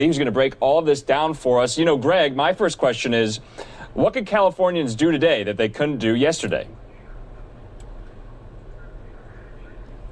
He's going to break all of this down for us. You know, Greg, my first question is, what could Californians do today that they couldn't do yesterday?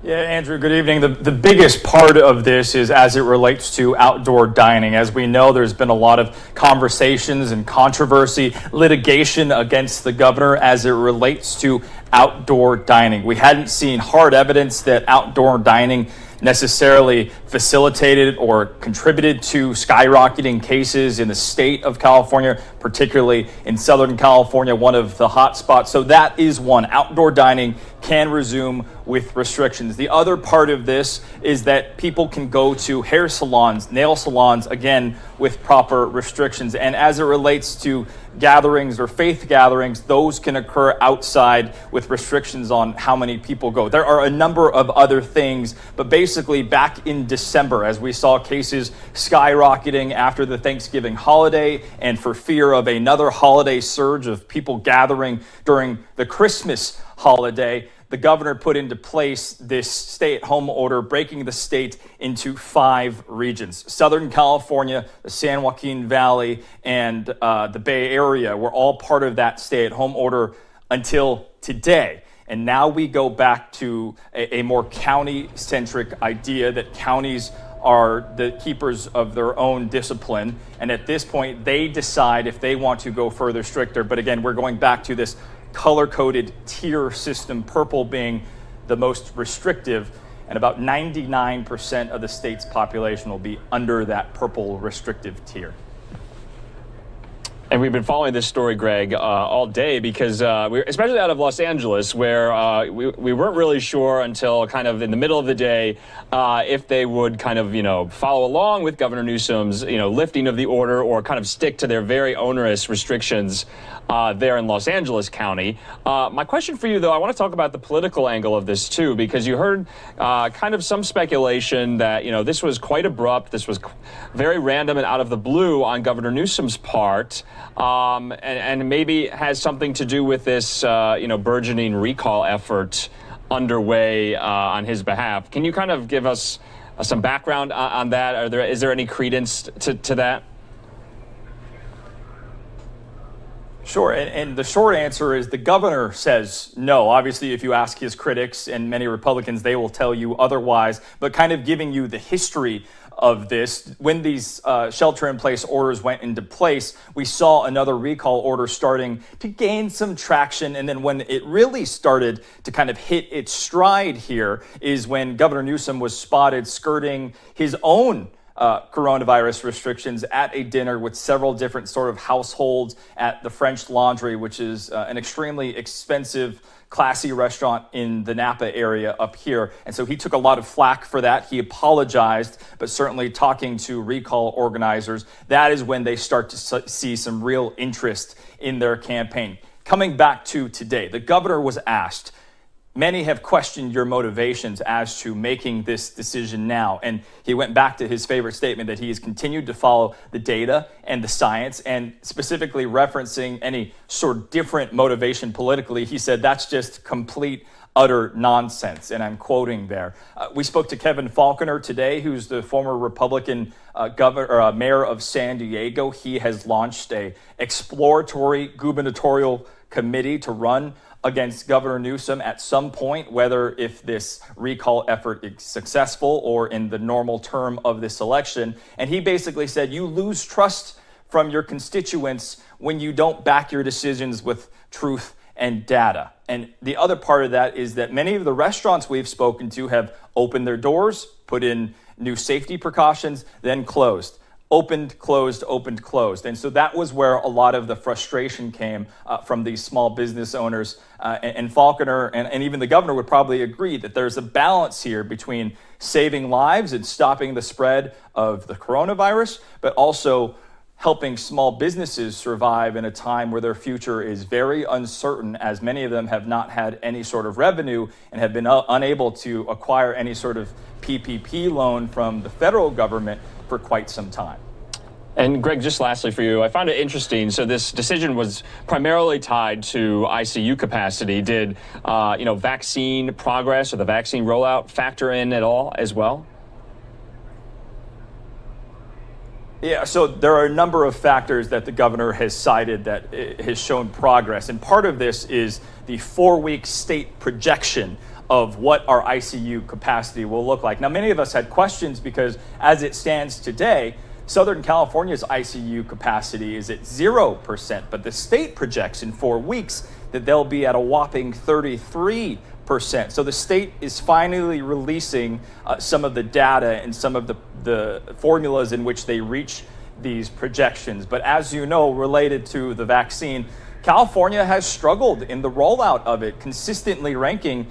Yeah, Andrew, good evening. The biggest part of this is as it relates to outdoor dining. As we know, there's been a lot of conversations and controversy, litigation against the governor as it relates to outdoor dining. We hadn't seen hard evidence that outdoor dining necessarily facilitated or contributed to skyrocketing cases in the state of California, particularly in Southern California, one of the hot spots. So that is one. Outdoor dining can resume with restrictions. The other part of this is that people can go to hair salons, nail salons, again, with proper restrictions. And as it relates to gatherings or faith gatherings, those can occur outside with restrictions on how many people go. There are a number of other things, but basically back in December, as we saw cases skyrocketing after the Thanksgiving holiday and for fear of another holiday surge of people gathering during the Christmas holiday, the governor put into place this stay-at-home order, breaking the state into 5 regions. Southern California, the San Joaquin Valley, and the Bay Area were all part of that stay-at-home order until today. And now we go back to a more county-centric idea that counties are the keepers of their own discipline. And at this point, they decide if they want to go further stricter. But again, we're going back to this color-coded tier system, purple being the most restrictive, and about 99% of the state's population will be under that purple restrictive tier. And we've been following this story, Greg, all day because we're especially out of Los Angeles, where we weren't really sure until kind of in the middle of the day if they would kind of, follow along with Governor Newsom's, lifting of the order or kind of stick to their very onerous restrictions there in Los Angeles County. My question for you, though, I want to talk about the political angle of this, too, because you heard kind of some speculation that, this was quite abrupt. This was very random and out of the blue on Governor Newsom's part. And maybe has something to do with this, burgeoning recall effort underway on his behalf. Can you kind of give us some background on that? Is there any credence to that? Sure, and the short answer is the governor says no. Obviously, if you ask his critics and many Republicans, they will tell you otherwise, but kind of giving you the history of this. When these shelter-in-place orders went into place, we saw another recall order starting to gain some traction, and then when it really started to kind of hit its stride here is when Governor Newsom was spotted skirting his own coronavirus restrictions at a dinner with several different sort of households at the French Laundry, which is an extremely expensive, classy restaurant in the Napa area up here. And so he took a lot of flack for that. He apologized, but certainly talking to recall organizers, that is when they start to see some real interest in their campaign. Coming back to today, the governor was asked, many have questioned your motivations as to making this decision now. And he went back to his favorite statement that he has continued to follow the data and the science, and specifically referencing any sort of different motivation politically. He said, that's just complete, utter nonsense. And I'm quoting there. We spoke to Kevin Faulconer today, who's the former Republican mayor of San Diego. He has launched a exploratory gubernatorial committee to run against Governor Newsom at some point, whether if this recall effort is successful or in the normal term of this election. And he basically said, you lose trust from your constituents when you don't back your decisions with truth and data. And the other part of that is that many of the restaurants we've spoken to have opened their doors, put in new safety precautions, then closed. Opened, closed, opened, closed. And so that was where a lot of the frustration came from these small business owners. And Faulconer and even the governor would probably agree that there's a balance here between saving lives and stopping the spread of the coronavirus, but also helping small businesses survive in a time where their future is very uncertain, as many of them have not had any sort of revenue and have been unable to acquire any sort of PPP loan from the federal government for quite some time. And Greg, just lastly for you, I found it interesting. So this decision was primarily tied to ICU capacity. Did vaccine progress or the vaccine rollout factor in at all as well? Yeah, so there are a number of factors that the governor has cited that has shown progress. And part of this is the 4-week state projection of what our ICU capacity will look like. Now, many of us had questions because as it stands today, Southern California's ICU capacity is at 0%, but the state projects in 4 weeks that they'll be at a whopping 33%. So the state is finally releasing some of the data and some of the formulas in which they reach these projections. But as you know, related to the vaccine, California has struggled in the rollout of it, consistently ranking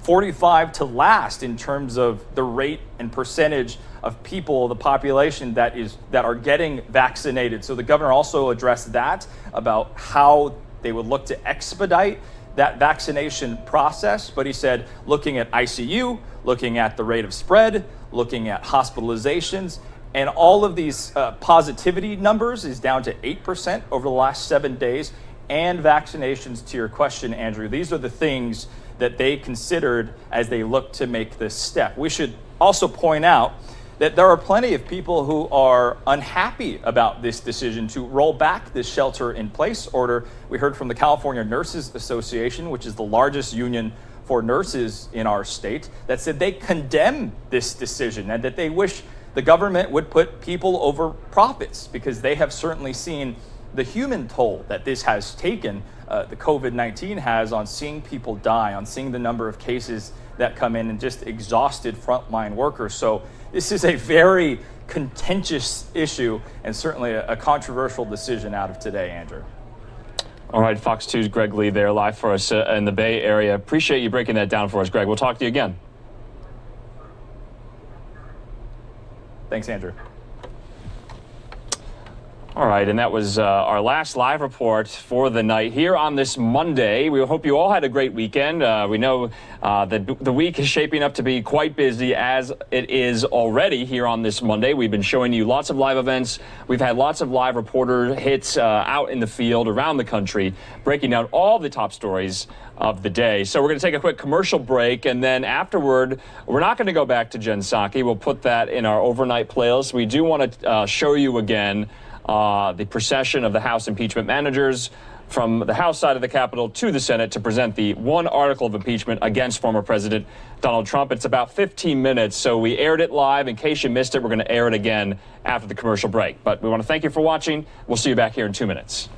45 to last in terms of the rate and percentage of people, the population that are getting vaccinated. So the governor also addressed that about how they would look to expedite that vaccination process. But he said, looking at ICU, looking at the rate of spread, looking at hospitalizations, and all of these positivity numbers is down to 8% over the last 7 days. And vaccinations, to your question, Andrew, these are the things that they considered as they look to make this step. We should also point out that there are plenty of people who are unhappy about this decision to roll back this shelter-in-place order. We heard from the California Nurses Association, which is the largest union for nurses in our state, that said they condemn this decision and that they wish the government would put people over profits, because they have certainly seen the human toll that this has taken, the COVID-19 has, on seeing people die, on seeing the number of cases that come in, and just exhausted frontline workers. So this is a very contentious issue and certainly a controversial decision out of today, Andrew. All right, Fox 2's Greg Lee there, live for us in the Bay Area. Appreciate you breaking that down for us, Greg. We'll talk to you again. Thanks, Andrew. All right, and that was our last live report for the night here on this Monday. We hope you all had a great weekend. We know that the week is shaping up to be quite busy, as it is already here on this Monday. We've been showing you lots of live events. We've had lots of live reporter hits out in the field around the country, breaking down all the top stories of the day. So we're going to take a quick commercial break, and then afterward, we're not going to go back to Jen Psaki. We'll put that in our overnight playlist. We do want to show you again the procession of the House impeachment managers from the House side of the Capitol to the Senate to present the one article of impeachment against former President Donald Trump. It's about 15 minutes, so we aired it live. In case you missed it, we're going to air it again after the commercial break. But we want to thank you for watching. We'll see you back here in 2 minutes.